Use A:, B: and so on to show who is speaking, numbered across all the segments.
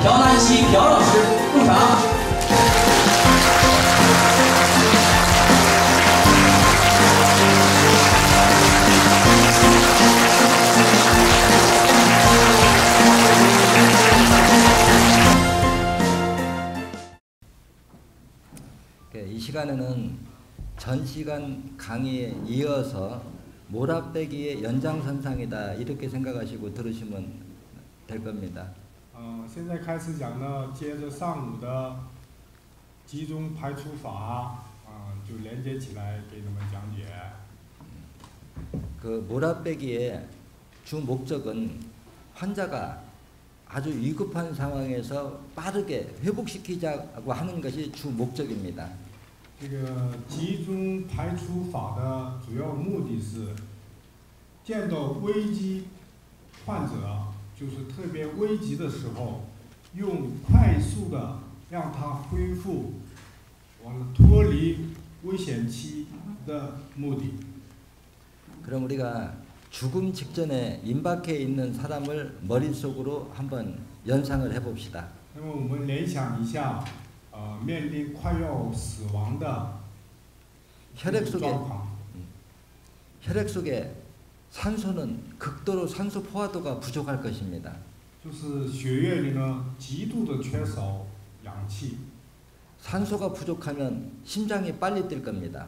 A: 朴南希朴老师入场。
B: 이 시간에는 전 시간 강의에 이어서 몰아빼기의 연장선상이다 이렇게 생각하시고 들으시면 될 겁니다.
C: 现在开始讲呢，接着上午的集中排除法，就连接起来给你们讲解。
B: 그 몰아빼기의 주 목적은 환자가 아주 위급한 상황에서 빠르게 회복시키자고 하는 것이 주 목적입니다.
C: 这个集中排除法的主要目的是，见到危机患者，就是特别危急的时候，用快速的让他恢复，完了脱离危险期的目的。
B: 그럼 우리가 죽음 직전에 임박해 있는 사람을 머릿속으로 한번 연상을 해봅시다.
C: 那么我们联想一下，面临快要死亡的
B: 혈액 속에
C: 状况。
B: 혈액 속에 산소는 극도로 산소 포화도가 부족할 것입니다.
C: 就是血液里呢极度的缺少氧气。
B: 산소가 부족하면 심장이 빨리 뛸 겁니다.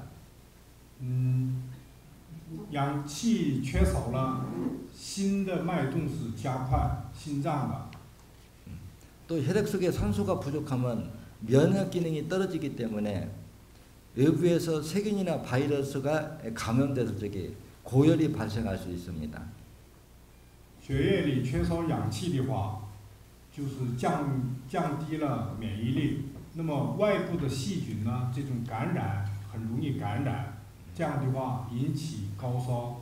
C: 氧气缺少了，心的脉动是加快，心脏的。
B: 또 혈액 속에 산소가 부족하면 면역 기능이 떨어지기 때문에 외부에서 세균이나 바이러스가 감염돼서 고열이 발생할 수 있습니다.
C: 血液里缺少氧气的话，就是降低了免疫力。那么外部的细菌呢，这种感染很容易感染，这样的话引起高烧。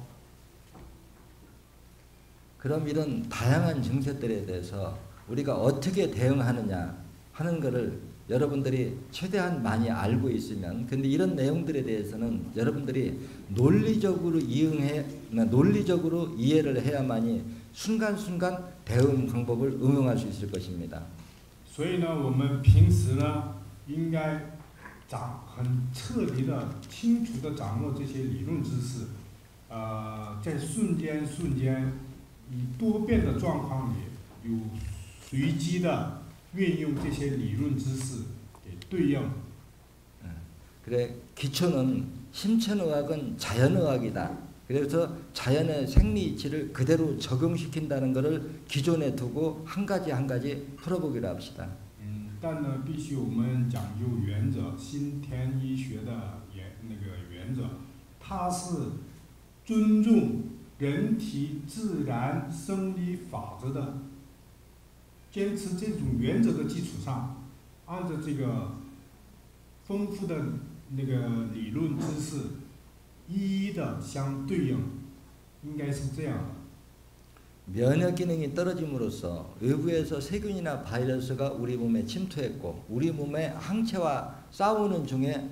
B: 그럼 이런 다양한 증세들에 대해서 우리가 어떻게 대응하느냐 하는 것을 여러분들이 최대한 많이 알고 있으면, 근데 이런 내용들에 대해서는 여러분들이 논리적으로 이해를 해야만이 순간순간 대응 방법을 응용할 수 있을 것입니다.
C: 所以呢，我们平时呢，应该很彻底的、清楚的掌握这些理论知识，在瞬间以多变的状况里，有随机的运用这些理论知识给对应。
B: 그래 기초는 심천의학은 자연의학이다. 그래서 자연의 생리이치를 그대로 적용시킨다는 것을 기존에 두고 한 가지 풀어보기로 합시다.
C: 但呢，必须我们讲究原则，新田医学的原则，它是尊重人体自然生理法则的，坚持这种原则的基础上，按照这个丰富的理论知识一一的相对应，应该是这样的。
B: 면역 기능이 떨어짐으로써 외부에서 세균이나 바이러스가 우리 몸에 침투했고 우리 몸의 항체와 싸우는 중에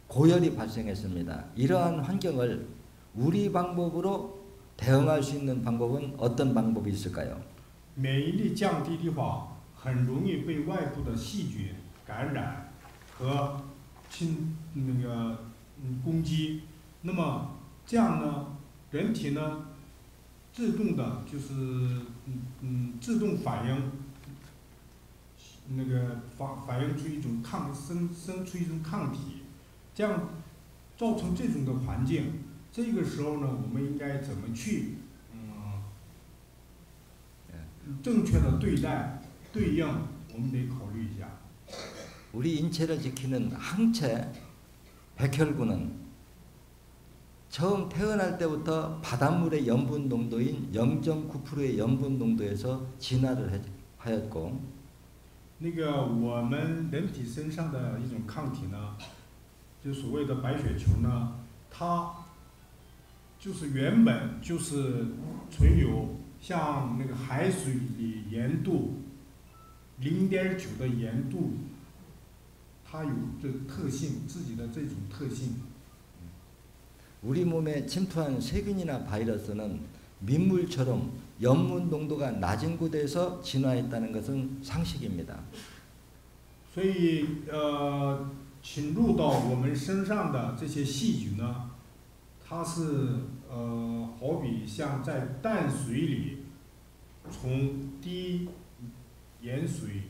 B: 고열이 발생했습니다. 이러한 환경을 우리 방법으로 대응할 수 있는 방법은 어떤 방법이 있을까요?
C: 免疫力降低的话，很容易被外部的细菌感染和攻击。那么这样呢，人体呢自动的就是自动反应，反映出一种生出一种抗体，这样造成这种的环境。这个时候呢，我们应该怎么去正确的对待对应，我们得考虑一下。
B: 우리 인체를 지키는 항체 백혈구는 처음 태어날 때부터 바닷물의 염분 농도인 0.9%의 염분 농도에서 진화를 하였고,
C: 我们人体身上的一种抗体呢，就所谓的白血球呢，它就是原本就是存有像海水里盐度0.9的盐度，它有这特性，自己的这种特性。
B: 우리 몸에 침투한 세균이나 바이러스는 민물처럼 염분 농도가 낮은 곳에서 진화했다는 것은 상식입니다.
C: 所以侵入到我们身上的这些细菌呢，它是好比像在淡水里从低盐水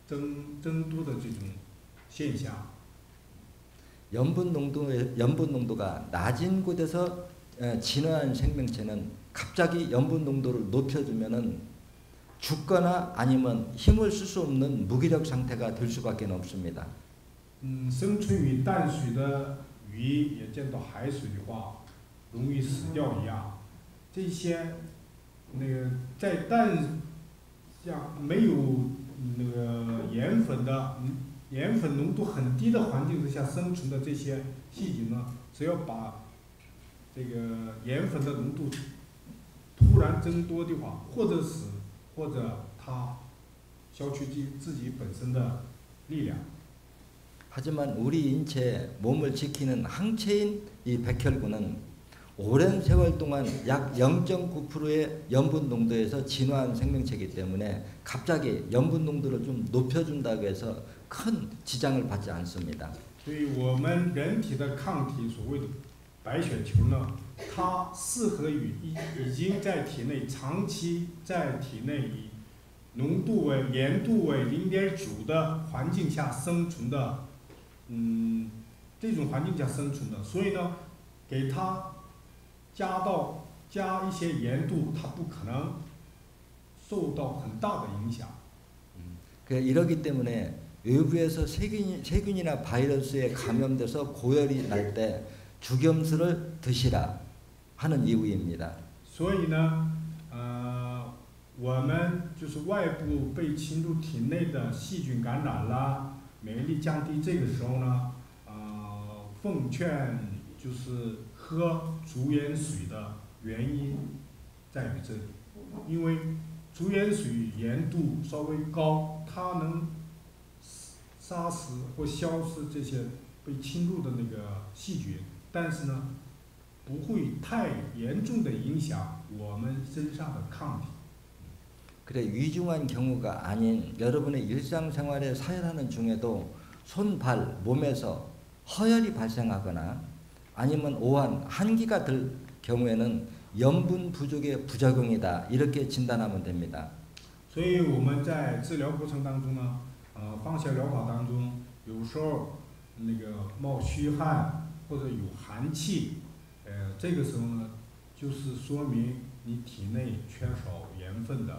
C: 增多的这种现象。
B: 염분 농도가 낮은 곳에서 진화한 생명체는 갑자기 염분 농도를 높여주면은 죽거나 아니면 힘을 쓸 수 없는 무기력 상태가 될 수밖에 없습니다.
C: 生存于淡水的鱼也见到海水的话，容易死掉一样。这些那个在像没有那个盐粉浓度很低的环境之下生存的这些细菌呢，只要把这个盐粉的浓度突然增多的话，或者它消去自己本身的力量。
B: 하지만 우리 인체 몸을 지키는 항체인 이 백혈구는 오랜 세월 동안 약 0.9%의 염분 농도에서 진화한 생명체이기 때문에 갑자기 염분 농도를 좀 높여준다고 해서 큰 지장을 받지 않습니다.
C: 所以我们人体的抗体，所谓的白血球呢，它适合于已经在体内长期在体内以盐度为0.9的环境下生存的。 这种环境下生存的，所以呢，给它加一些盐度，它不可能受到很大的影响。
B: 이러기 때문에 외부에서 세균이나 바이러스에 감염돼서 고열이 날 때 죽염수를 드시라 하는 이유입니다.
C: 所以呢，我们就是外部被侵入体内的细菌感染啦。 免疫力降低，这个时候呢，奉劝就是喝竹盐水的原因在于这里，因为竹盐水盐度稍微高，它能杀死或消失这些被侵入的那个细菌，但是呢，不会太严重的影响我们身上的抗体。
B: 그래 위중한 경우가 아닌 여러분의 일상생활에 사용하는 중에도 손, 발, 몸에서 허열이 발생하거나 아니면 오한, 한기가 들 경우에는 염분 부족의 부작용이다 이렇게 진단하면 됩니다.
C: 所以我们在治疗过程当中呢，放射疗法当中，有时候那个冒虚汗或者有寒气，这个时候呢，就是说明你体内缺少盐分的。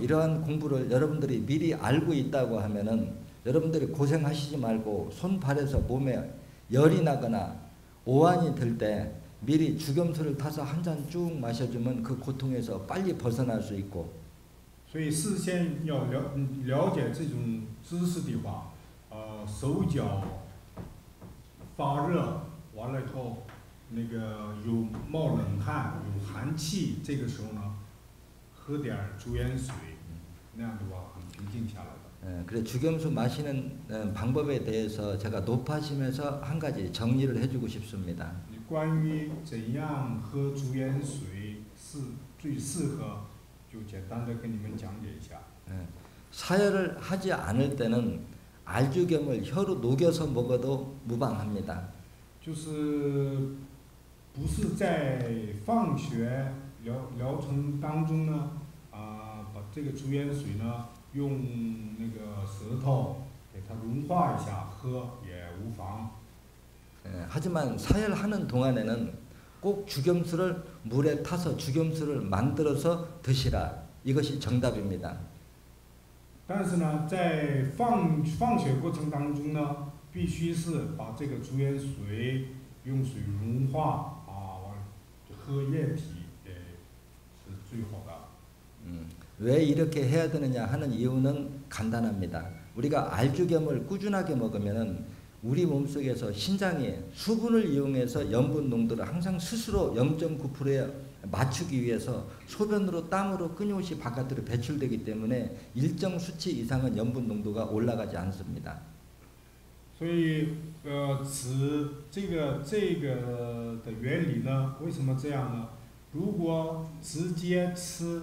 B: 이러한 공부를 여러분들이 미리 알고 있다고 하면은 여러분들이 고생하시지 말고 손, 발에서 몸에 열이 나거나 오한이 들 때 미리 죽염수를 타서 한 잔 쭉 마셔주면 그 고통에서 빨리 벗어날 수 있고.
C: 所以事先要了解这种知识的话，手脚发热，完了以后那个有冒冷汗、有寒气，这个时候呢。 喝点竹盐水，那样的话很平静下来的。
B: 그래 죽염수 마시는 방법에 대해서 제가 높아지면서 한 가지 정리를 해주고 싶습니다.
C: 关于怎样喝竹盐水是最适合，就简单的跟你们讲解一下。
B: 사열을 하지 않을 때는 알주겸을 혀로 녹여서 먹어도 무방합니다.
C: 就是不是在放血。 疗程当中呢，把这个竹盐水呢，用那个舌头给它融化一下，喝也无妨。
B: 하지만 사열하는 동안에는 꼭 죽염수를 물에 타서 죽염수를 만들어서 드시라. 이것이 정답입니다.
C: 但是呢，在放血过程当中呢，必须是把这个竹盐水用水融化喝液体。
B: 왜 이렇게 해야 되느냐 하는 이유는 간단합니다. 우리가 알주겸을 꾸준하게 먹으면 우리 몸속에서 신장이 수분을 이용해서 염분 농도를 항상 스스로 0.9%에 맞추기 위해서 소변으로 땀으로 끊임없이 바깥으로 배출되기 때문에 일정 수치 이상은 염분 농도가 올라가지 않습니다.
C: 所以这个的原理呢，为什么这样呢？如果直接吃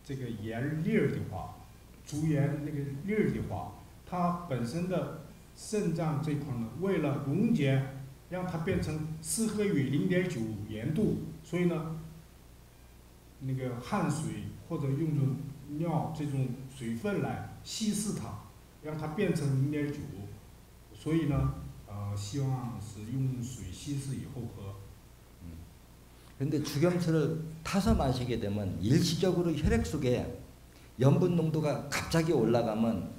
C: 这个盐粒儿的话，竹盐那个粒儿的话，它本身的肾脏这块呢，为了溶解，让它变成适合于0.9盐度，所以呢，那个汗水或者用着尿这种水分来稀释它，让它变成0.9，所以呢，希望是用水稀释以后喝。
B: 그런데 죽염수를 타서 마시게 되면 일시적으로 혈액 속에 염분 농도가 갑자기 올라가면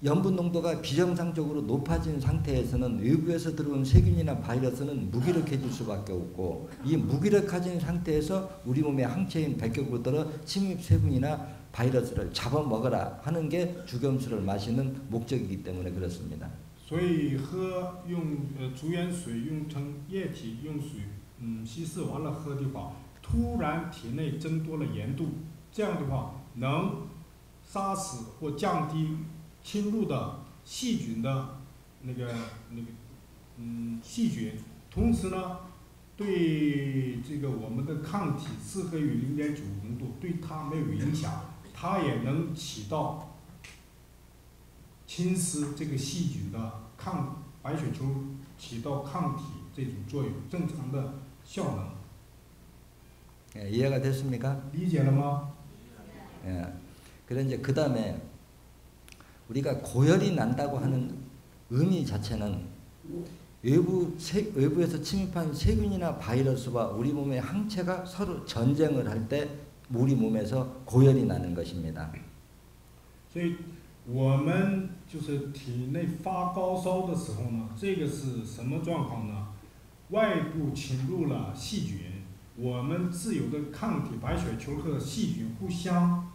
B: 염분 농도가 비정상적으로 높아진 상태에서는 외부에서 들어온 세균이나 바이러스는 무기력해질 수밖에 없고 이 무기력해진 상태에서 우리 몸의 항체인 백혈구들은 침입 세균이나 바이러스를 잡아먹어라 하는 게 죽염수를 마시는 목적이기 때문에 그렇습니다.
C: 所以喝用竹盐水用成液体用水稀释完了喝的话，突然体内增多了盐度，这样的话能杀死或降低侵入的细菌的细菌，同时呢，对这个我们的抗体适合于0.9浓度，对它没有影响，它也能起到侵蚀这个细菌的白血球起到抗体这种作用，正常的效能。
B: 예, 이해가 됐습니까?
C: 理解了吗？
B: 예. 그래 이제 그 다음에 우리가 고열이 난다고 하는 의미 자체는 외부에서 침입한 세균이나 바이러스와 우리 몸의 항체가 서로 전쟁을 할 때 우리 몸에서 고열이 나는 것입니다.
C: 所以我们就是体内发高烧的时候呢，这个是什么状况呢？外部侵入了细菌，我们自有的抗体白血球和细菌互相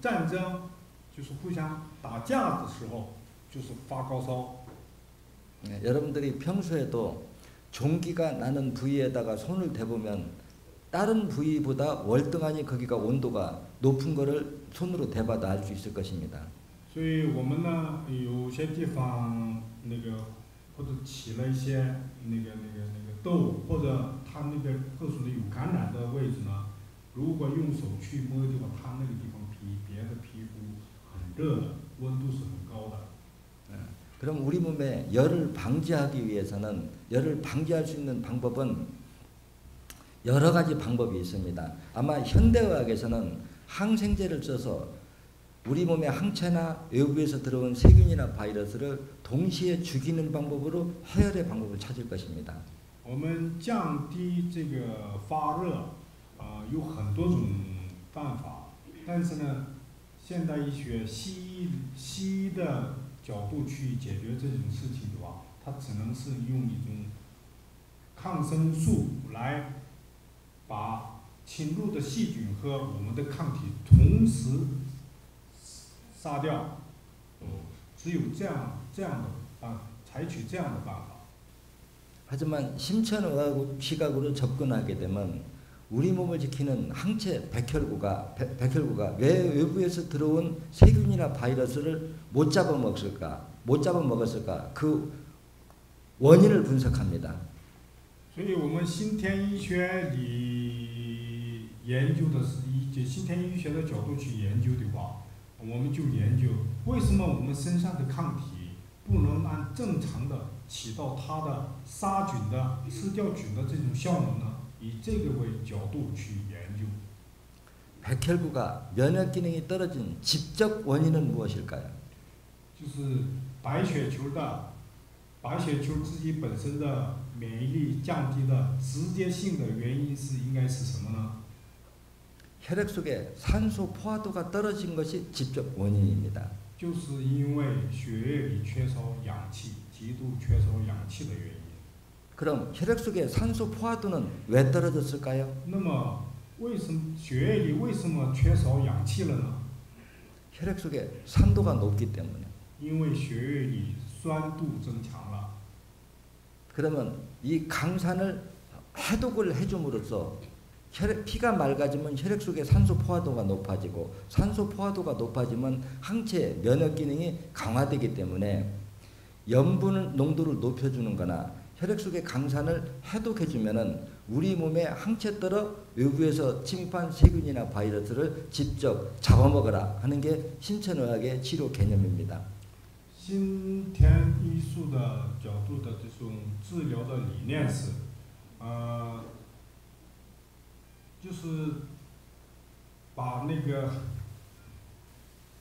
C: 战争，就是互相打架的时候，就是发高烧。
B: 네, 여러분들이 평소에도 종기가 나는 부위에다가 손을 대보면 다른 부위보다 월등하니 거기가 온도가 높은 거를 손으로 대봐도 알 수 있을 것입니다.
C: 所以我们呢，有些地方或者起了一些痘，或者它那个特殊的有感染的位置呢，如果用手去摸的话，它那个地方比别的皮肤很热的，温度是很高的。
B: 그럼 우리 몸에 열을 방지하기 위해서는 열을 방지할 수 있는 방법은 여러 가지 방법이 있습니다. 아마 현대의학에서는 항생제를 써서 우리 몸의 항체나 외부에서 들어온 세균이나 바이러스를 동시에 죽이는 방법으로 해열의 방법을 찾을 것입니다.
C: 我们降低这个发热，有很多种办法，但是呢，现代医学西医的 角度去解决这种事情的话，它只能是用一种抗生素来把侵入的细菌和我们的抗体同时杀掉。只有这样的采取这样的办法。
B: 하지만 심천의학 시각으로 접근하게 되면 우리 몸을 지키는 항체 백혈구가 왜 외부에서 들어온 세균이나 바이러스를 못 잡아먹었을까 그 원인을 분석합니다.
C: 所以我们新天医学里研究的是以新天医学的角度去研究的话，我们就研究为什么我们身上的抗体不能按正常的起到它的杀菌的、吃掉菌的这种效能呢？ 以这个为角度去研究。
B: 백혈구가 면역 기능이 떨어진 직접 원인은 무엇일까요?
C: 就是白血球自己本身的免疫力降低的直接性的原因应该是什么呢？
B: 혈액 속에 산소 포화도가 떨어진 것이 직접 원인입니다.
C: 就是因为血液里缺少氧气，极度缺少氧气的原因。
B: 그럼 혈액 속에 산소 포화도는 왜 떨어졌을까요?
C: 那么为什么血液里为什么缺少氧气了呢？
B: 혈액 속에 산도가 높기 때문에.
C: 因为血液里酸度增强了。
B: 그러면 이 강산을 해독을 해줌으로써 피가 맑아지면 혈액 속에 산소 포화도가 높아지고 산소 포화도가 높아지면 항체 면역 기능이 강화되기 때문에 염분 농도를 높여주는 거나 혈액 속의 강산을 해독해주면은 우리 몸에 항체 떨어 외부에서 침입한 세균이나 바이러스를 직접 잡아먹으라 하는 게 신천의학의 치료 개념입니다.
C: 新田医术的角度的这种治疗的理念是，就是把那个，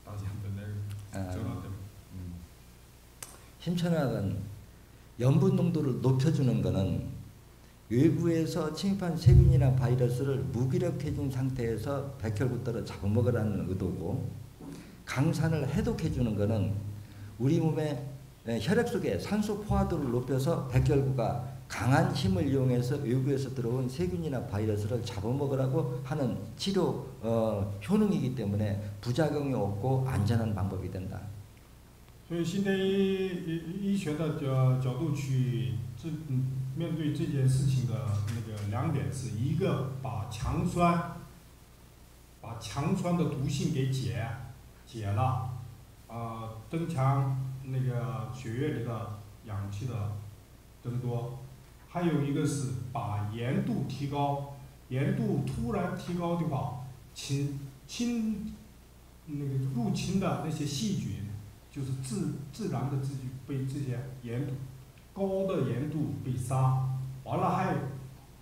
C: 大家本来讲到的，
B: 신천의학은 염분 농도를 높여주는 것은 외부에서 침입한 세균이나 바이러스를 무기력해진 상태에서 백혈구들을 잡아먹으라는 의도고, 강산을 해독해주는 것은 우리 몸의 혈액 속에 산소 포화도를 높여서 백혈구가 강한 힘을 이용해서 외부에서 들어온 세균이나 바이러스를 잡아먹으라고 하는 치료 효능이기 때문에 부작용이 없고 안전한 방법이 된다.
C: 所以新田医学的角度去面对这件事情的那个2点是：一个把强酸的毒性给解了，增强那个血液里的氧气的增多；还有一个是把盐度提高，盐度突然提高的话，那个入侵的那些细菌。 就是自然的被这些高的盐度被杀，完了还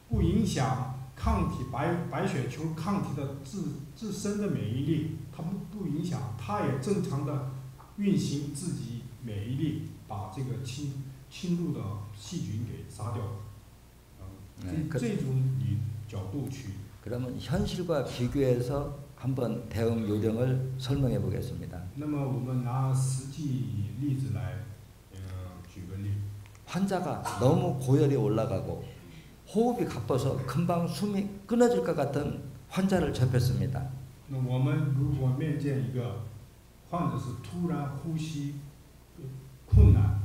C: 不影响抗体白血球抗体的自身的免疫力，它不影响，它也正常的运行自己免疫力，把这个侵入的细菌给杀掉。这种角度去。
B: 그러면 현실과 비교해서 한번 대응 요령을 설명해 보겠습니다.
C: 那么我们拿实际例子来举个例。
B: 환자가 너무 고열이 올라가고 호흡이 가빠서 금방 숨이 끊어질 것 같은 환자를 접했습니다.
C: 那我们如果面见一个患者是突然呼吸困难、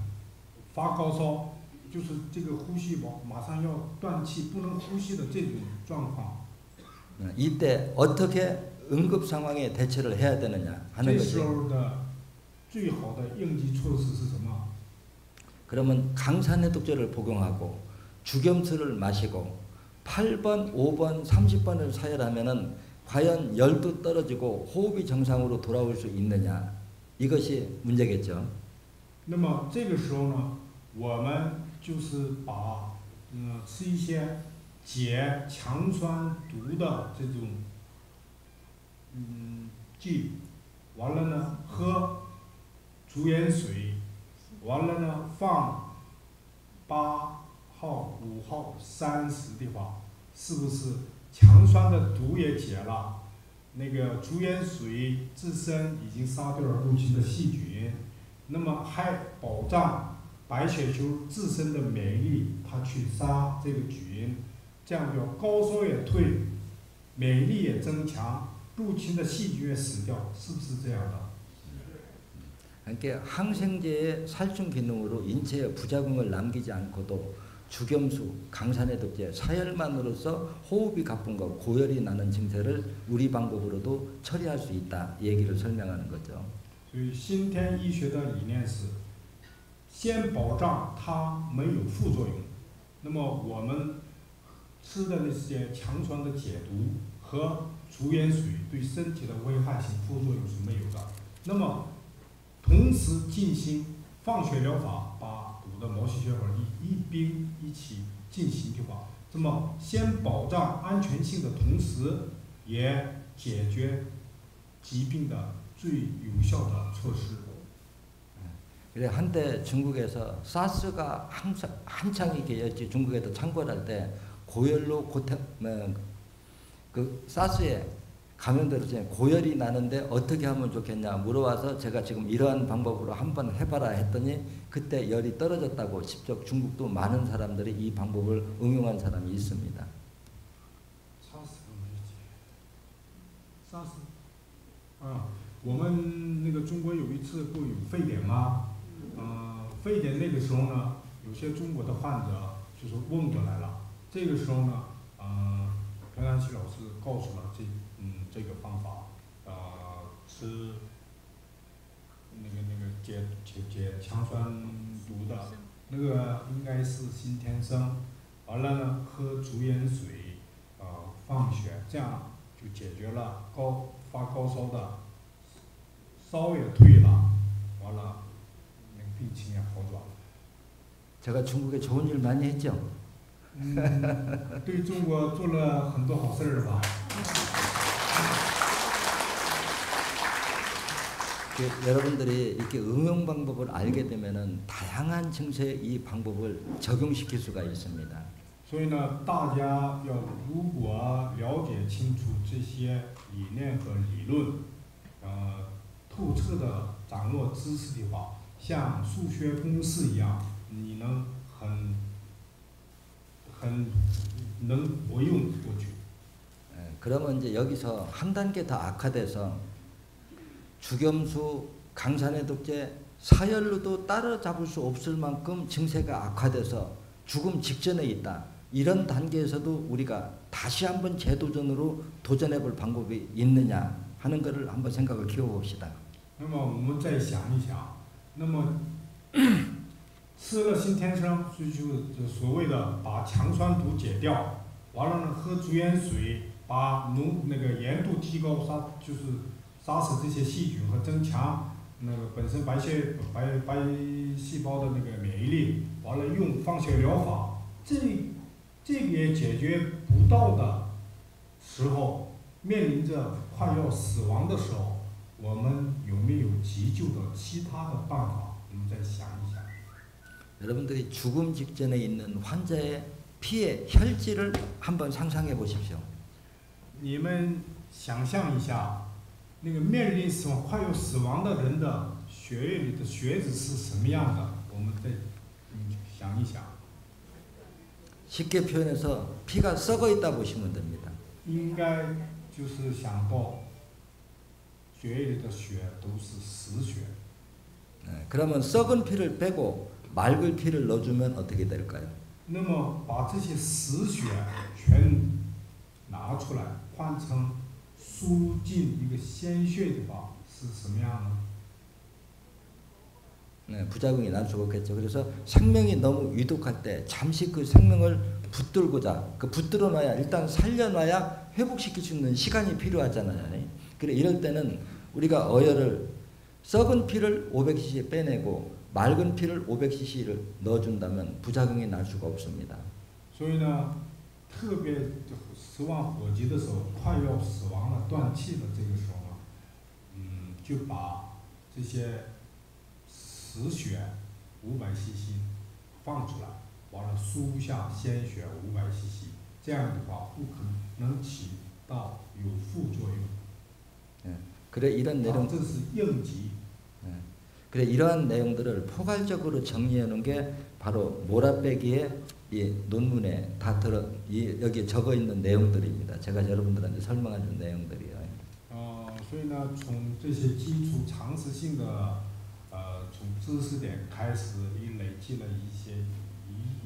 C: 发高烧，就是这个呼吸马上要断气、不能呼吸的这种状况。
B: 이때 어떻게 응급 상황에 대처를 해야 되느냐 하는 것이. 그러면 강산해독제를 복용하고 죽염수를 마시고 8번, 5번, 30번을 서열하면은 과연 열도 떨어지고 호흡이 정상으로 돌아올 수 있느냐 이것이 문제겠죠.
C: 那么这个时候呢，我们就是把吃一些解强酸毒的这种剂，完了呢喝竹盐水，完了呢放8号、5号、30的话，是不是强酸的毒也解了？那个竹盐水自身已经杀掉了入侵的细菌，那么还保障白血球自身的免疫力，它去杀这个菌，这样叫高烧也退，免疫力也增强，入侵的细菌也死掉，是不是这样的？
B: 그러니까 항생제의 살충 기능으로 인체에 부작용을 남기지 않고도 죽염수, 강산해독제, 사열만으로서 호흡이 가쁜 것, 고열이 나는 증세를 우리 방법으로도 처리할 수 있다. 이 얘기를 설명하는 거죠.
C: 所以新天医学的理念是，先保障它没有副作用。那么我们吃的那些强酸的解毒和竹盐水对身体的危害性副作用是没有的。那么同时进行放血疗法，把堵的毛细血管一并一起进行的话，那么先保障安全性的同时，也解决疾病的最有效的措施。
B: 그래 한때 중국에서 사스가 한창 이게 중국에도 창궐할 때 고열로 그 사스에 감염되었을 때 고열이 나는데 어떻게 하면 좋겠냐 물어와서 제가 지금 이러한 방법으로 한번 해봐라 했더니 그때 열이 떨어졌다고 직접 중국도 많은 사람들이 이 방법을 응용한 사람이 있습니다.
C: 사스 我们那个中国有一次不有非典吗？非典那个时候呢，有些中国的患者就是问过来了。这个时候呢，朴丹琪老师告诉了这个方法，吃那个解强酸毒的那个应该是新天生，完了呢喝竹盐水，放血，这样就解决了发高烧的，烧也退了，完了那个病情也好转了。
B: 제가 중국에 좋은 일 많이 했죠.
C: 对中国做了很多好事儿吧。
B: 여러분들이 이렇게 응용 방법을 알게 되면은 다양한 증세에 이 방법을 적용시킬 수가 있습니다.
C: 所以呢，大家要如果了解清楚这些理念和理论，透彻的掌握知识的话，像数学公式一样，你能很能活用过去。
B: 그러면 이제 여기서 한 단계 더 악화돼서 주겸수, 강산의 독재, 사열로도 따라잡을 수 없을 만큼 증세가 악화돼서 죽음 직전에 있다. 이런 단계에서도 우리가 다시 한번 재도전으로 도전해 볼 방법이 있느냐 하는 것을 한번 생각을 키워봅시다.
C: 那么我们再想一想，那么吃了新天生，就所谓的把强酸毒解掉，完了呢喝竹盐水，把那个盐度提高，就是杀死这些细菌和增强那个本身白细胞的那个免疫力，完了用放血疗法，这个也解决不到的时候，面临着快要死亡的时候，我们有没有急救的其他的办法？我们再想一想。
B: 여러분들이 죽음 직전에 있는 환자의 피의 혈질을 한번 상상해 보십시오.
C: 你们想象一下，那个面临死亡、快要死亡的人的血液里的血脂是什么样的？我们再想一想。
B: 쉽게 표현해서 피가 썩어 있다 보시면 됩니다.
C: 应该就是想到血液里的血都是死血。
B: 그러면 썩은 피를 빼고 맑은 피를 넣어주면 어떻게 될까요?
C: 那么把这些死血全拿出来，换成输进一个鲜血的话，是什么样呢？
B: 부작용이 날 수가 없겠죠. 그래서 생명이 너무 위독할 때 잠시 그 생명을 붙들고자 붙들어놔야 일단 살려놔야 회복시킬 수 있는 시간이 필요하잖아요. 그래 이럴 때는 우리가 어혈을 썩은 피를 500cc 빼내고 맑은 피를 500cc를 넣어준다면 부작용이 날 수가 없습니다.
C: 所以呢，特别死亡火急的时候，快要死亡了、断气的这个时候呢，就把这些死血500cc 放出来，完了输下鲜血500cc， 这样的话不可能起到有副作用。
B: 그래 이런 내용
C: 这是应急。
B: 그래 이러한 내용들을 포괄적으로 정리해 놓은 게 바로 몰아빼기의 이 논문에 다 여기 적어 있는 내용들입니다. 제가 여러분들한테 설명해 준 내용들이요.
C: 所以呢，从这些基础常识性的从知识点开始，累积了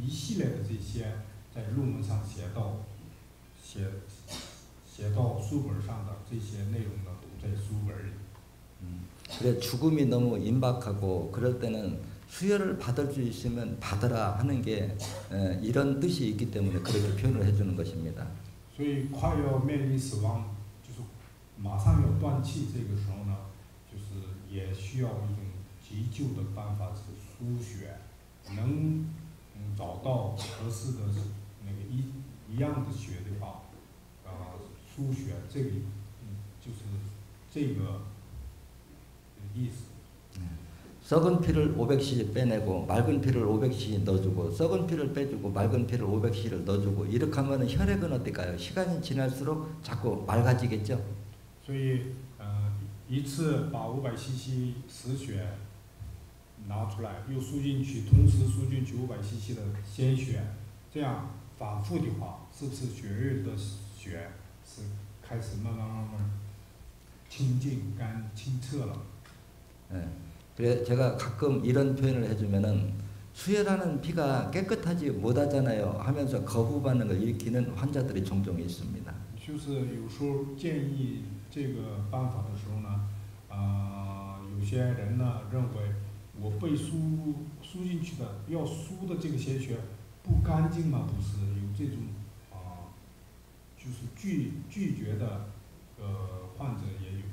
C: 一系列的这些在论文上写到书本上的这些内容呢，都在书本里。
B: 그래 죽음이 너무 임박하고 그럴 때는 수혈을 받을 수 있으면 받아라 하는 게 이런 뜻이 있기 때문에 그렇게 표현을 해주는 것입니다.
C: 所以快要面临死亡，就是马上要断气，这个时候呢，就是也需要一种急救的办法是输血，能找到合适的那个一样的血的话，输血这个就是这个意思。
B: 썩은 피를 500cc 빼내고 맑은 피를 500cc 넣어주고 썩은 피를 빼주고 맑은 피를 500cc를 넣어주고 이렇게 하면 혈액은 어떨까요? 시간이 지날수록 자꾸 맑아지겠죠?
C: 所以一次把500cc 死血拿出来，又输进去，同时输进去500cc 的鲜血，这样反复的话，是不是血液的血是开始慢慢清净清澈了？
B: 그래 제가 가끔 이런 표현을 해주면은 수혈하는 피가 깨끗하지 못하잖아요 하면서 거부 반응을 일으키는 환자들이 종종 있습니다.
C: 就是有时候建议这个办法的时候呢，有些人呢认为我被输进去的要输的这个鲜血不干净吗？不是，有这种就是拒绝的患者也有。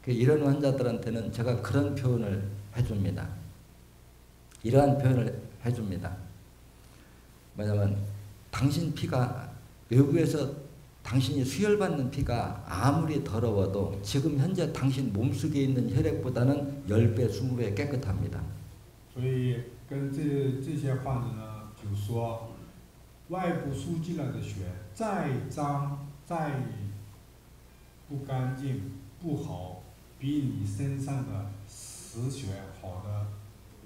B: 이런 환자들한테는 제가 그런 표현을 해줍니다. 이러한 표현을 해줍니다. 뭐냐면 당신 피가 외부에서 당신이 수혈받는 피가 아무리 더러워도 지금 현재 당신 몸속에 있는 혈액보다는 10배, 20배 깨끗합니다.
C: 所以跟这些患者呢，就说外部输进来的血再脏再不干净不好，比你身上的实血好的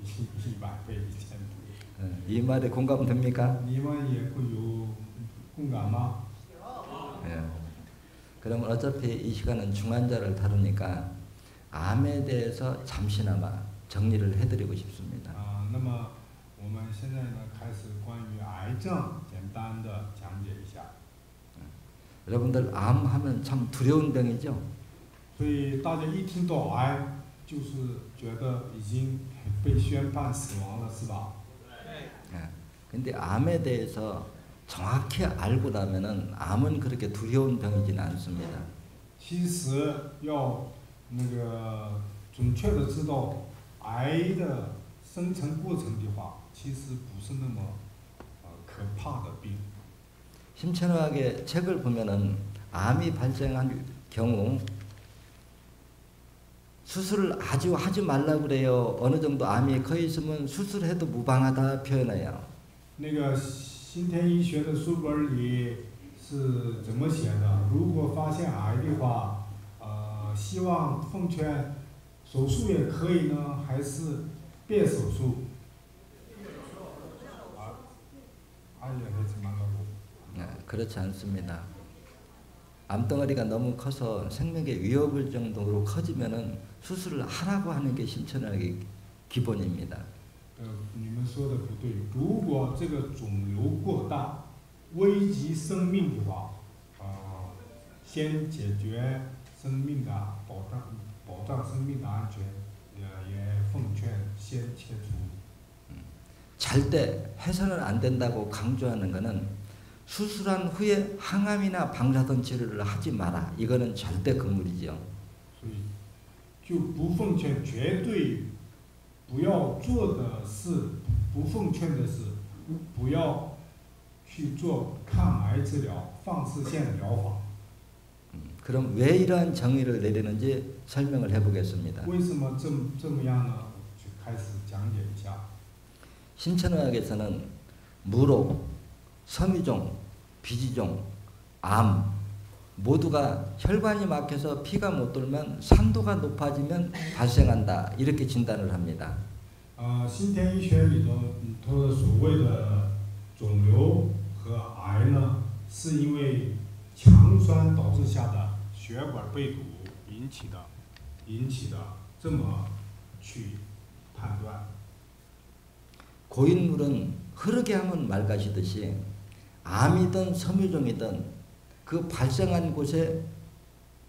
C: 100倍、1000倍。
B: 이 말에 공감됩니까?
C: 你们也会有共感吗？
B: 예. 그러면 어차피 이 시간은 중환자를 다루니까 암에 대해서 잠시나마 정리를 해드리고 싶습니다.
C: 那么我们现在呢，开始关于癌症简单的讲解一下。
B: 여러분들 암 하면 참 두려운 병이죠?
C: 所以大家一听到癌，就是觉得已经被宣判死亡了，是吧？
B: 예. 근데 암에 대해서 정확히 알고 나면은 암은 그렇게 두려운 병이지는 않습니다.
C: 其实要那个准确的知道癌的生成过程的话，其实不是那么可怕的病。
B: 심천의학의 책을 보면은 암이 발생한 경우 수술을 아주 하지 말라 그래요. 어느 정도 암이 커 있으면 수술해도 무방하다 표현해요.
C: 那个新田医学的书本里是怎么写的？如果发现癌的话，希望奉劝手术也可以呢，还是别手术？
B: 그렇지 않습니다. 암덩어리가 너무 커서 생명에 위협을 정도로 커지면은 수술을 하라고 하는 게 심천의학의 기본입니다.
C: 你们说的不对。如果这个肿瘤过大，危及生命的话，先解决生命的保障生命的安全，也奉劝先切除。
B: 절대 해서는 안 된다고 강조하는 것은 수술한 후에 항암이나 방사선 치료를 하지 마라. 이거는 절대 금물이죠.
C: 所以就不奉劝，绝对不要做的是，不奉劝的是，不要去做抗癌治疗、放射线疗法。
B: 그럼 왜 이러한 정의를 내리는지 설명을 해보겠습니다.
C: 为什么这么样呢？就开始讲解一下。
B: 심천의학에서는 무록, 섬유종, 비지종, 암 모두가 혈관이 막혀서 피가 못 돌면 산도가 높아지면 발생한다 이렇게 진단을 합니다.
C: 新田医学里头的所谓的肿瘤和癌呢，是因为强酸导致下的血管被堵引起的，这么去判断。
B: 고인물은 흐르게 하면 맑아지듯이 암이든 섬유종이든 그 발생한 곳에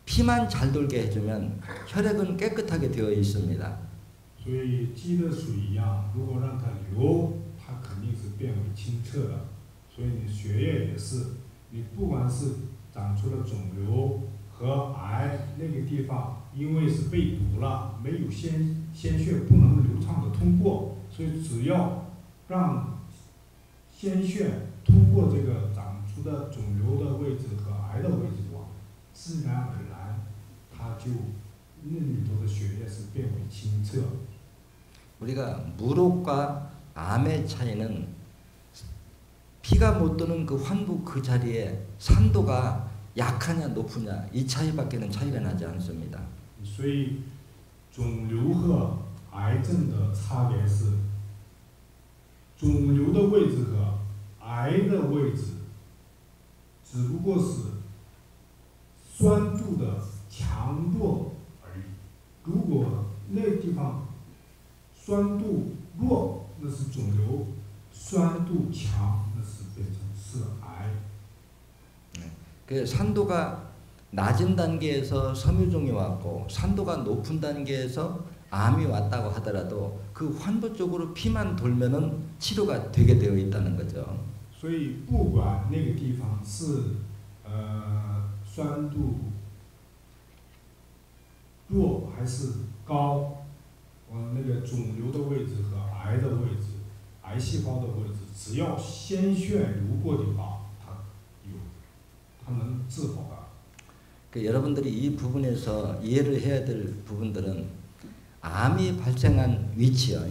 B: 피만 잘 돌게 해주면 혈액은 깨끗하게 되어 있습니다.
C: 所以积的水一样，如果让它流，它肯定是变为清澈的。所以你血液也是，你不管是长出了肿瘤和癌那个地方，因为是被堵了，没有鲜血不能流畅的通过，所以只要让鲜血通过这个长出的肿瘤的位置和癌的位置的话，自然而然，它就那里头的血液是变为清澈。
B: 우리가 무록과 암의 차이는 피가 못 도는 그 환부 그 자리에 산도가 약하냐 높으냐 이 차이밖에는 차이가 나지 않습니다.
C: 所以肿瘤和癌症的差别是，肿瘤的位置和癌的位置，只不过是酸度的强弱而已。如果那地方酸度弱，那是肿瘤；酸度强，那是变成是癌。
B: 그 산도가 낮은 단계에서 섬유종이 왔고 산도가 높은 단계에서 암이 왔다고 하더라도 그 환부 쪽으로 피만 돌면은 치료가 되게 되어 있다는 거죠.
C: 所以不管那个地方是酸度弱还是高，那个肿瘤的位置和癌的位置、癌细胞的位置，只要鲜血流过的话，它能治好的。
B: 그 여러분들이 이 부분에서 이해를 해야 될 부분들은 암이 발생한 위치요.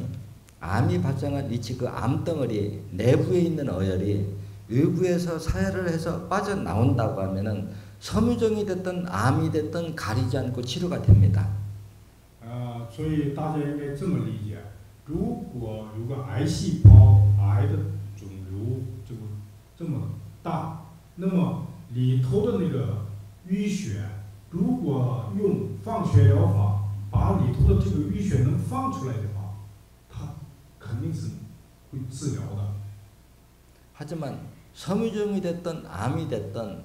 B: 암이 발생한 위치 그 암덩어리 내부에 있는 어혈이 외부에서 사혈을 해서 빠져나온다고 하면은 섬유종이 됐든 암이 됐든 가리지 않고 치료가 됩니다.
C: 所以大家应该这么理解：如果有个癌细胞、癌的肿瘤这么大，那么里头的那个淤血，如果用放血疗法把里头的这个淤血能放出来的话，它肯定是会治疗的。
B: 하지만 섬유종이 됐든 암이 됐든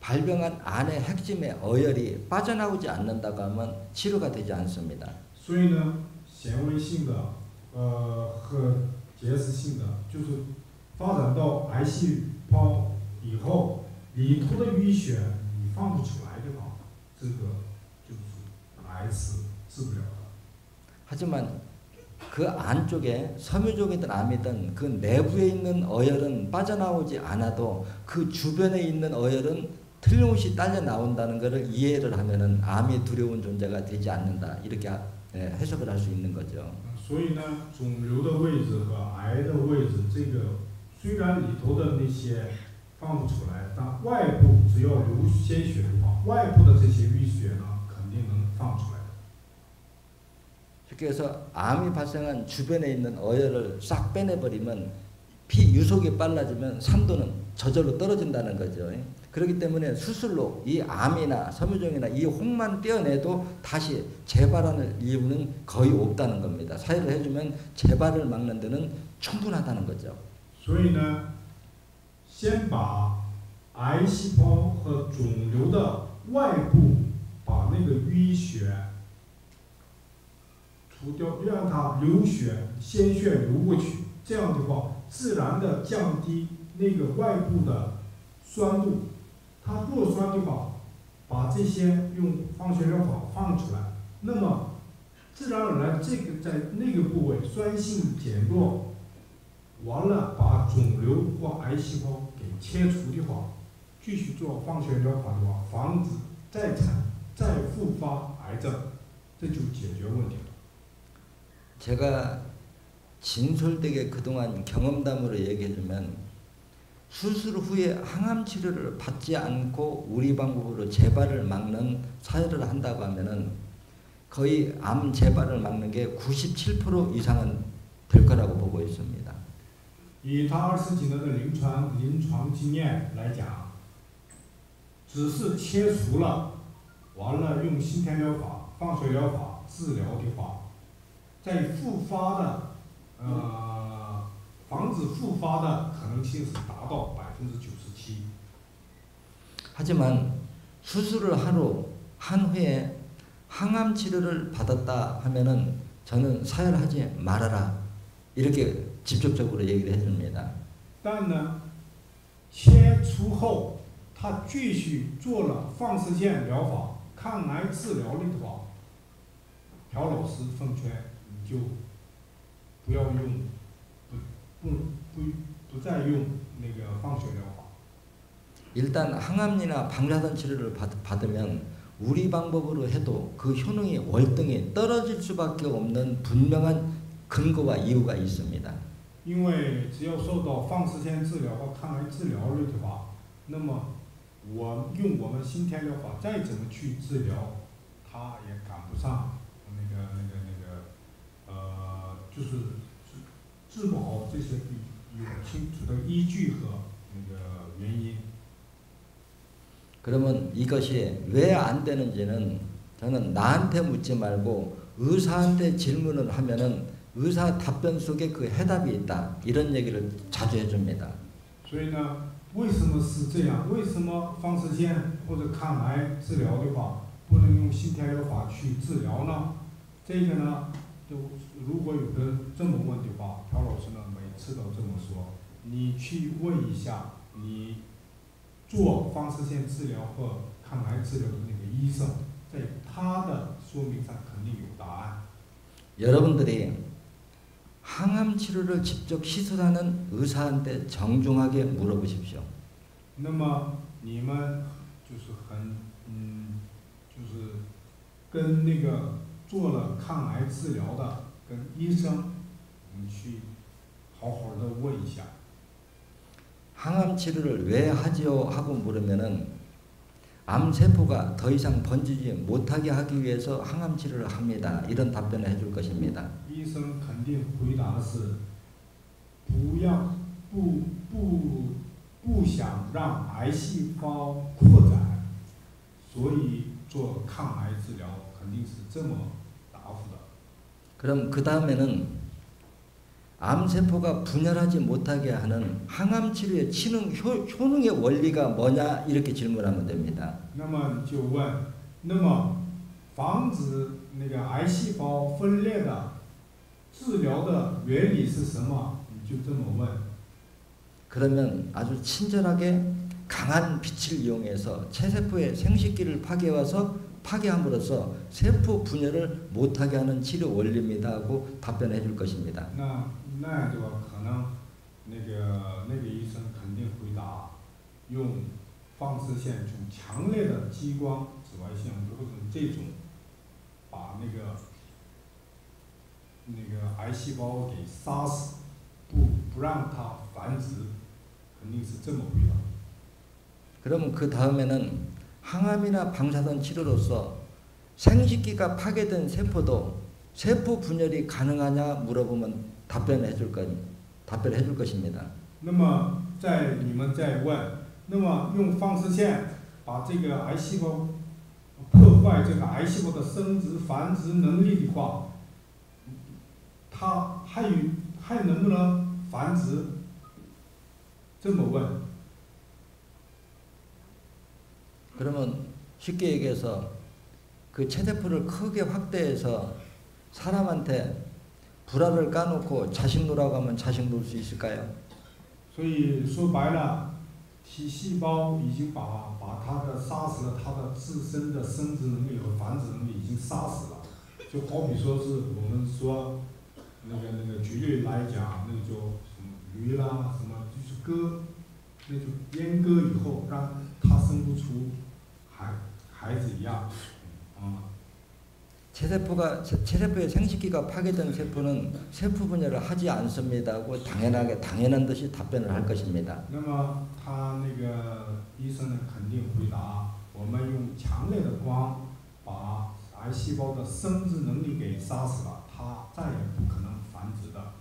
B: 발병한 안의 핵심의 어혈이 빠져나오지 않는다고 하면 치료가 되지 않습니다.
C: 所以呢，显微性的和结石性的，就是发展到癌细胞以后，里头的淤血你放不出来的话，这个就是癌是治不了的。
B: 하지만 그 안쪽에 섬유종이든 암이든 그 내부에 있는 어혈은 빠져나오지 않아도 그 주변에 있는 어혈은 틀림없이 딸려 나온다는 것을 이해를 하면은 암이 두려운 존재가 되지 않는다 이렇게 해석을 할 수 있는 거죠.
C: 所以呢，肿瘤的位置和癌的位置，这个虽然里头的那些放不出来，但外部只要流鲜血的话，外部的这些淤血呢，肯定能放出来的。
B: 그래서 암이 발생한 주변에 있는 어혈을 싹 빼내버리면 피 유속이 빨라지면 산도는 저절로 떨어진다는 거죠. 그렇기 때문에 수술로 이 암이나 섬유종이나 이 혹만 떼어내도 다시 재발할 이유는 거의 없다는 겁니다. 사혈을 해주면 재발을 막는 데는 충분하다는 거죠.
C: 所以呢，先把癌细胞和肿瘤的外部把那个淤血 除掉，让它流血，鲜血流过去，这样的话，自然的降低那个外部的酸度。它弱酸的话，把这些用放血疗法放出来，那么自然而然这个在那个部位酸性减弱，完了把肿瘤或癌细胞给切除的话，继续做放血疗法的话，防止再复发癌症，这就解决问题了。
B: 제가 진솔되게 그동안 경험담으로 얘기해주면 수술 후에 항암 치료를 받지 않고 우리 방법으로 재발을 막는 사혈을 한다고 하면은 거의 암 재발을 막는 게 97% 이상은 될 거라고 보고 있습니다.
C: 以他20几年的临床经验来讲，只是切除了，完了用心田疗法、放血疗法治疗的话， 在复发的，防止复发的可能性是达到97%。
B: 하지만 수술을 한 후에 항암 치료를 받았다 하면은 저는 사혈하지 말아라 이렇게 직접적으로 얘기를 해줍니다.
C: 但呢，切除后他继续做了放射线疗法、抗癌治疗的话，朴老师奉劝。 就不要用，不再用那个放血疗法。
B: 일단 항암이나 방사선 치료를 받으면 우리 방법으로 해도 그 효능이 월등히 떨어질 수밖에 없는 분명한 근거와 이유가 있습니다.
C: 因为只要受到放射线治疗和抗癌治疗了的话，那么我们心田疗法再怎么去治疗，它也赶不上就是治不好这些有清楚的依据和那个原因。
B: 그러면 이것이 왜 안 되는지는 저는 나한테 묻지 말고 의사한테 질문을 하면은 의사 답변 속에 그 해답이 있다 이런 얘기를 자주 해줍니다.
C: 所以呢，为什么是这样？为什么放射线或者抗癌治疗的话，不能用心田疗法去治疗呢？这个呢，如果有人这么问的话，朴老师呢每次都这么说，你去问一下你做放射线治疗和抗癌治疗的那个医生，在他的说明上肯定有答案。
B: 여러분들이 항암 치료를 직접 시술하는 의사한테 정중하게 물어보십시오.
C: 那么你们就是就是跟那个做了抗癌治疗的跟医生，你去好好的问一下。
B: 항암 치료를 왜 하지요? 하고 물으면은 암세포가 더 이상 번지지 못하게 하기 위해서 항암 치료를 합니다. 이런 답변을 해줄 것입니다.
C: 医生肯定回答的是，不想让癌细胞扩展，所以做抗癌治疗肯定是这么答复的。
B: 그럼 그 다음에는 암세포가 분열하지 못하게 하는 항암 치료의 효능의 원리가 뭐냐 이렇게 질문하면 됩니다.
C: 那么就问，那么防止那个癌细胞分裂的治疗的原理是什么？你就这么问。
B: 그러면 아주 친절하게 강한 빛을 이용해서 체세포의 생식기를 파괴함으로써 세포 분열을 못하게 하는 치료 원리입니다 하고 답변해 줄 것입니다.
C: 那样的话，可能那个医生肯定回答，用放射线，用强烈的激光紫外线或者这种，把那个癌细胞给杀死，不让它繁殖，肯定是这么回答。
B: 그러면 그 다음에는 항암이나 방사선 치료로서 생식기가 파괴된 세포도 세포 분열이 가능하냐 물어보면 답변해 줄 것입니다.
C: 那么你们再问，那么用放射线把这个癌细胞破坏这个癌细胞的生殖繁殖能力的话，它还能不能繁殖？这么问。
B: 그러면 쉽게 얘기해서 그 체세포를 크게 확대해서 사람한테 불알을 까놓고 자식 놓으라고 하면 자식 놓을 수 있을까요?
C: 所以说白了，体细胞已经把它的杀死了，它的自身的生殖能力和繁殖能力已经杀死了。就好比说是我们说那个举例来讲，那个叫什么驴啦，什么就是割，那就阉割以后让它生不出孩子一样，
B: 체세포의 생식기가 파괴된 세포는 세포 분열을 하지 않습니다 하고 당연한 듯이 답변을 할 것입니다.
C: 那么他那个医生呢肯定回答，我们用强烈的光把癌细胞的生殖能力给杀死了，它再也不可能繁殖的。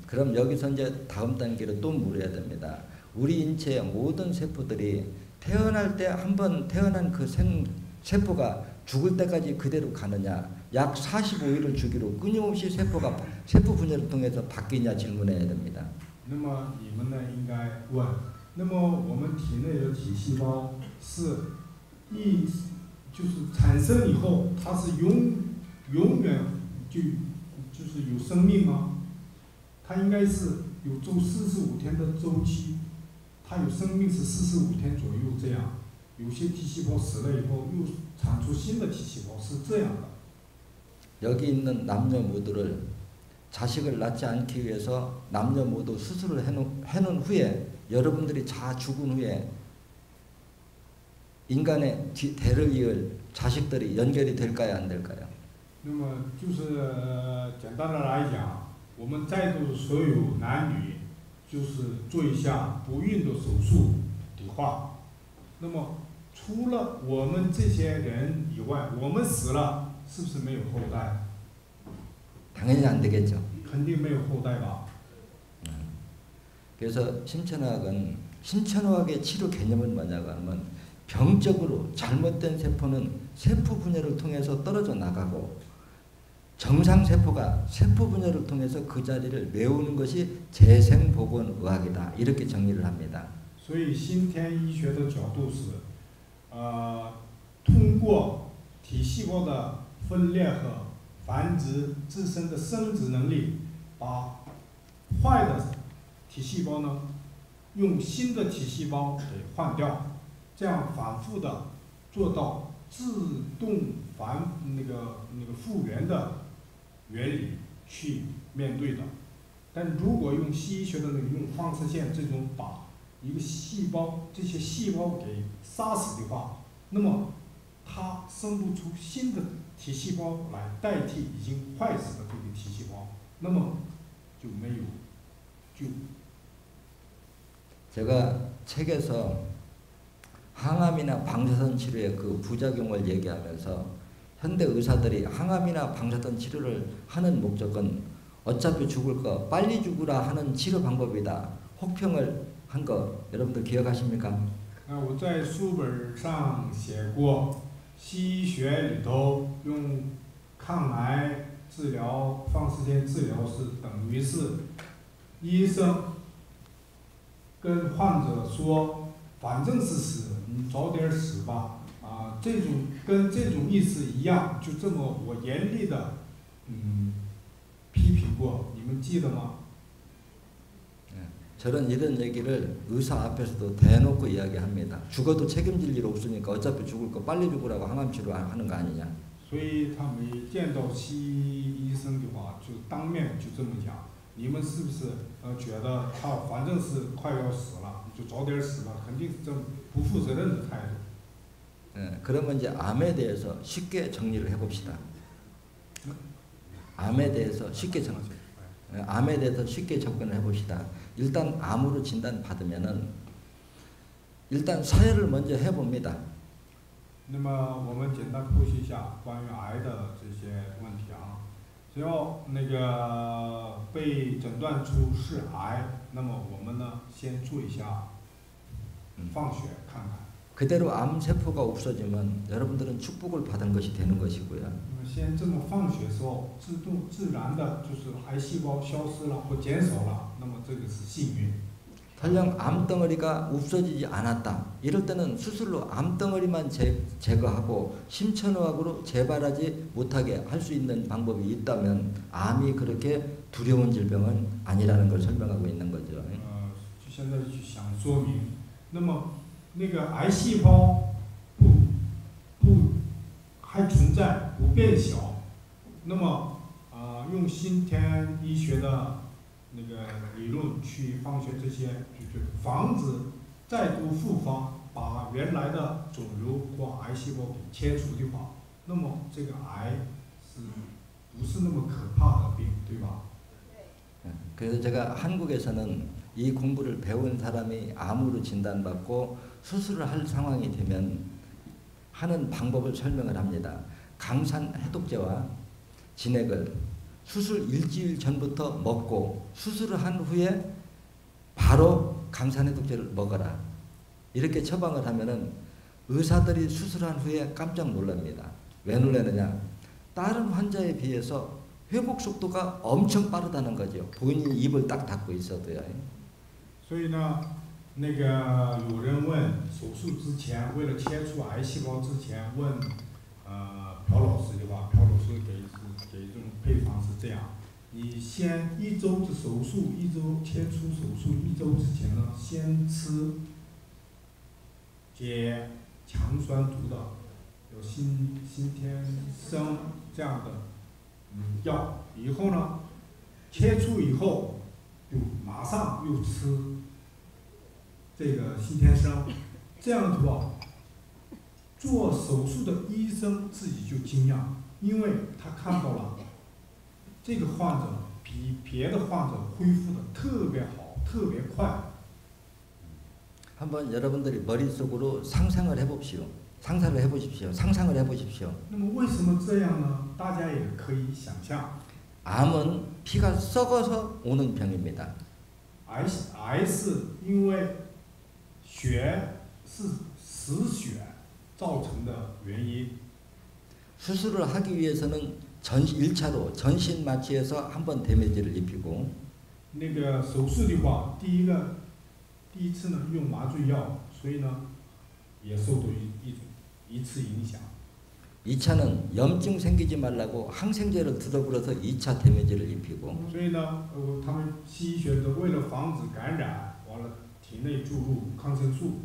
B: 그럼 여기서 이제 다음 단계로 또 물어야 됩니다. 우리 인체의 모든 세포들이 태어날 때 한번 태어난 그 세포가 죽을 때까지 그대로 가느냐, 약 45일을 주기로 끊임없이 세포 분열을 통해서 바뀌냐 질문해야 됩니다.
C: 那么你们呢应该问，那么我们体内的体细胞就是产生以后，它是永远就是有生命吗？它应该是有45天的周期，它有生命是45天左右这样。 有些体细胞死了以后又产出新的体细胞，是这样的。
B: 여기 있는 남녀 모두를 자식을 낳지 않기 위해서 남녀 모두 수술을 해놓은 후에 여러분들이 다 죽은 후에 인간의 대를 이을 자식들이 연결이 될까요, 안 될까요?
C: 那么就是简单的来讲，我们在座的所有男女，就是做一下不孕的手术的话，那么 除了我们这些人以外，我们死了，是不是没有后代？
B: 당연히 안 되겠죠.
C: 肯定没有后代吧。
B: 그래서 신천어학의 치료 개념은 뭐냐고 하면 병적으로 잘못된 세포는 세포 분열을 통해서 떨어져 나가고 정상 세포가 세포 분열을 통해서 그 자리를 메우는 것이 재생복원의학이다. 이렇게 정리를 합니다.
C: 所以先天医学的角度是。 通过体细胞的分裂和繁殖自身的生殖能力，把坏的体细胞呢，用新的体细胞给换掉，这样反复的做到自动复原的原理去面对的。但如果用西医学的用放射线这种把一个细胞这些细胞给杀死的话，那么它生不出新的体细胞来代替已经坏死的这个体细胞，那么就没有救。
B: 제가 책에서 항암이나 방사선 치료의 그 부작용을 얘기하면서 현대 의사들이 항암이나 방사선 치료를 하는 목적은 어차피 죽을 거 빨리 죽으라 하는 치료 방법이다. 혹평을 한 거 여러분들 기억하십니까?
C: 我在书本上写过，西医学里头用抗癌治疗、放射线治疗是等于是医生 跟患者说，反正是死，你早点死吧。跟这种意思一样，就这么我严厉的批评过，你们记得吗？
B: 저는 이런 얘기를 의사 앞에서도 대놓고 이야기합니다. 죽어도 책임질 일 없으니까 어차피 죽을 거 빨리 죽으라고 항암 치료하는 거 아니냐.
C: 所以他们见到西医医生的话，就当面就这么讲。 你们是不是觉得他反正是快要死了，就早点死了，肯定是这不负责任的态度。
B: 그러면 이제 암에 대해서 쉽게 정리를 해봅시다. 암에 대해서 쉽게 접근을 해봅시다. 일단 암으로 진단 받으면은 일단 서열을 먼저 해봅니다.
C: 那么我们简单剖析一下关于癌的这些问题啊。 只要被诊断出是癌，那么我们呢先做一下放血看看。
B: 그대로 암 세포가 없어지면 여러분들은 축복을 받은 것이 되는 것이고요.
C: 先这么放血的时候，自然的就是癌细胞消失了或减少了，那么这个是幸运。
B: 설령 암덩어리가 없어지지 않았다. 이럴 때는 수술로 암덩어리만 제거하고 심천의학으로 재발하지 못하게 할 수 있는 방법이 있다면 암이 그렇게 두려운 질병은 아니라는 걸 설명하고 있는 거죠.
C: 就现在去想说明，那么那个癌细胞还存在不变小，那么用先天医学的 那个理论去放血这些，就防止再度复发，把原来的肿瘤或癌细胞给切除的话，那么这个癌是不是那么可怕的病，对吧？
B: 그래서 제가 한국에서는 이 공부를 배운 사람이 암으로 진단받고 수술을 할 상황이 되면 하는 방법을 설명을 합니다. 강산 해독제와 진액을 수술 일주일 전부터 먹고 수술을 한 후에 바로 강산해독제를 먹어라. 이렇게 처방을 하면은 의사들이 수술한 후에 깜짝 놀랍니다. 왜 놀라느냐? 다른 환자에 비해서 회복 속도가 엄청 빠르다는 거죠. 본인이 입을 딱 닫고 있어도요.
C: 所以呢，那个有人问手术之前，为了切除癌细胞之前，问朴老师的话，朴老师给这种配方是这样：你先1周的手术，1周切除手术1周之前呢，先吃解强酸毒的，有新天生这样的药，以后呢，切除以后就马上又吃这个新天生，这样的话，做手术的医生自己就惊讶，因为他看到了这个患者比别的患者恢复的特别好，特别快。
B: 한번 여러분들이 머릿속으로 상상을 해보십시오. 상상을 해보십시오. 상상을 해보십시오.
C: 那么为什么这样呢？大家也可以想象，
B: 암은 피가 썩어서 오는 병입니다.
C: 癌是因为血是死血造成的原因。
B: 수술을 하기 위해서는 1차로 전신 마취해서 한번 데미지를 입히고
C: 那个手术的话，第一次呢用麻醉药，所以呢也受到一次影响。
B: 2차는 염증 생기지 말라고 항생제를 두더불어서 2차 데미지를 입히고
C: 所以呢，他们西医学者为了防止感染，完了体内注入抗生素。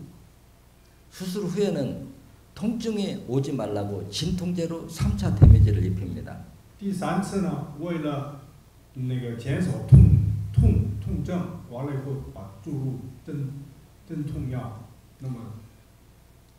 B: 수술 후에는 통증이 오지 말라고 진통제로 3차 데미지를 입힙니다.
C: 第3次呢，为了那个减少痛症，完了以后把注入镇痛药。那么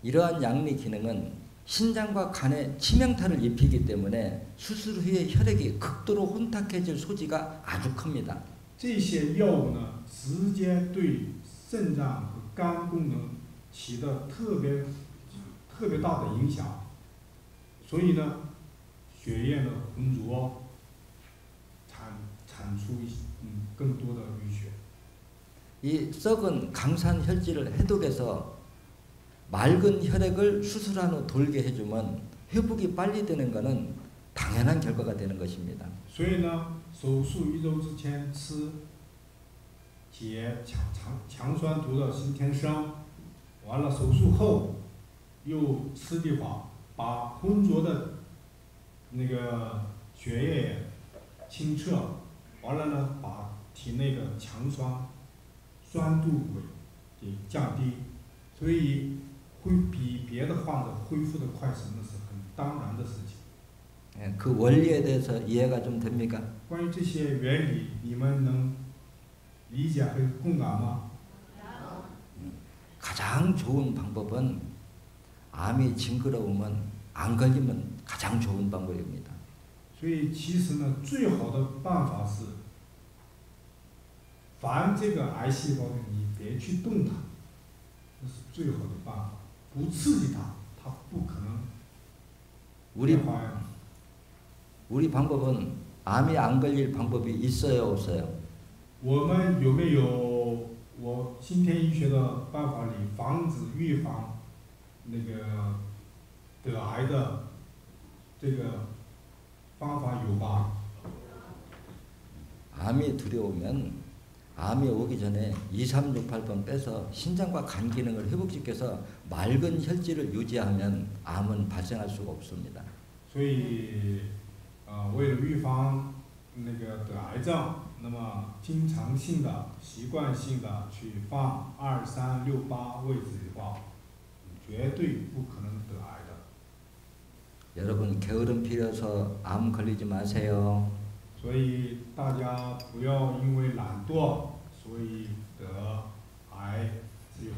B: 이러한 양리 기능은 신장과 간에 치명타를 입히기 때문에 수술 후에 혈액이 극도로 혼탁해질 소지가 아주 큽니다.
C: 这些药物呢，直接对肾脏和肝功能起的特别大的影响，所以呢，血液呢浑浊，产出更多的淤血。
B: 이 썩은 강산 혈질을 해독해서 맑은 혈액을 수술한 후 돌게 해주면 회복이 빨리 되는 것은 당연한 결과가 되는 것입니다.
C: 所以呢，手术1周之前吃解强酸毒的新天生，完了手术后又吃的话，把浑浊的那个血液清澈，完了呢，把体内的强酸度给降低，所以会比别的患者恢复的快，什么是很当然的事情。
B: 그 원리에 대해서 이해가 좀 됩니까?
C: 关于这些原理，你们能理解和共感吗？
B: 가장 좋은 방법은 암이 징그러우면 안 걸리면 가장 좋은 방법입니다.
C: 所以其实呢，最好的办法是，凡这个癌细胞呢，你别去动它，这是最好的办法。不刺激它，它不可能
B: 우리
C: 变化呀。
B: 우리 방법은 암이 안 걸릴 방법이 있어요, 없어요?
C: 我们有没有我先天医学的办法里预防那个得癌的这个方法有吧？
B: 암이 두려우면 암이 오기 전에 2368번 빼서 신장과 간 기능을 회복시켜서 맑은 혈질을 유지하면 암은 발생할 수가 없습니다.
C: 所以，为了预防那个得癌症，那么经常性的、习惯性的去放2、3、6、8位置的话，绝对不可能得癌的。
B: 여러분 게으름 피려서 암 걸리지 마세요.
C: 所以大家不要因为懒惰，所以得癌。只有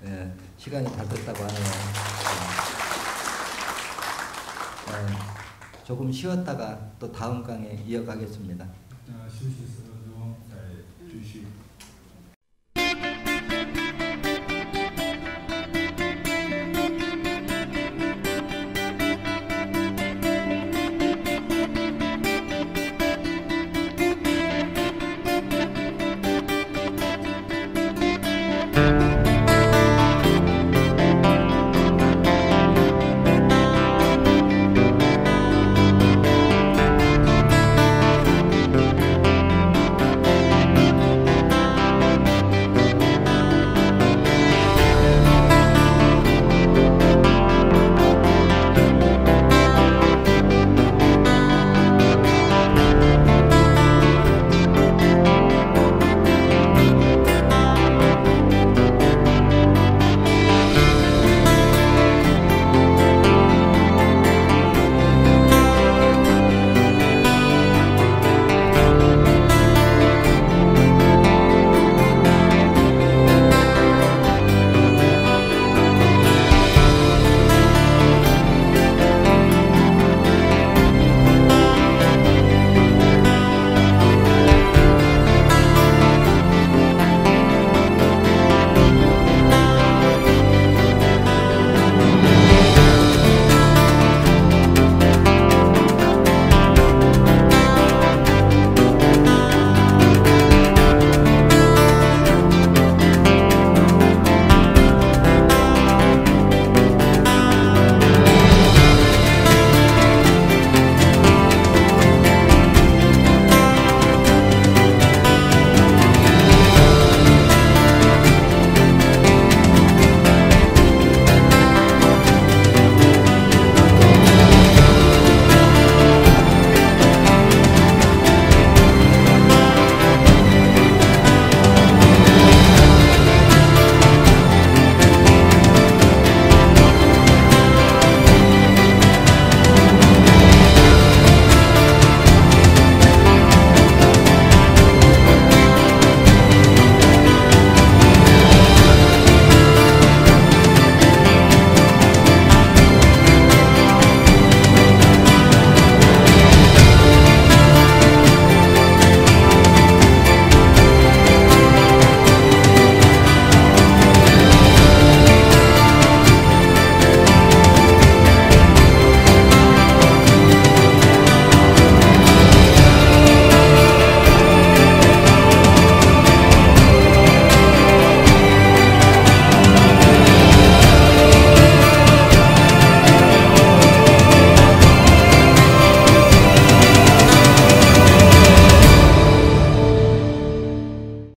B: 예, 시간이 다 됐다고 하네요. 조금 쉬었다가 또 다음 강에 이어가겠습니다.
C: 休息10分钟，再继续。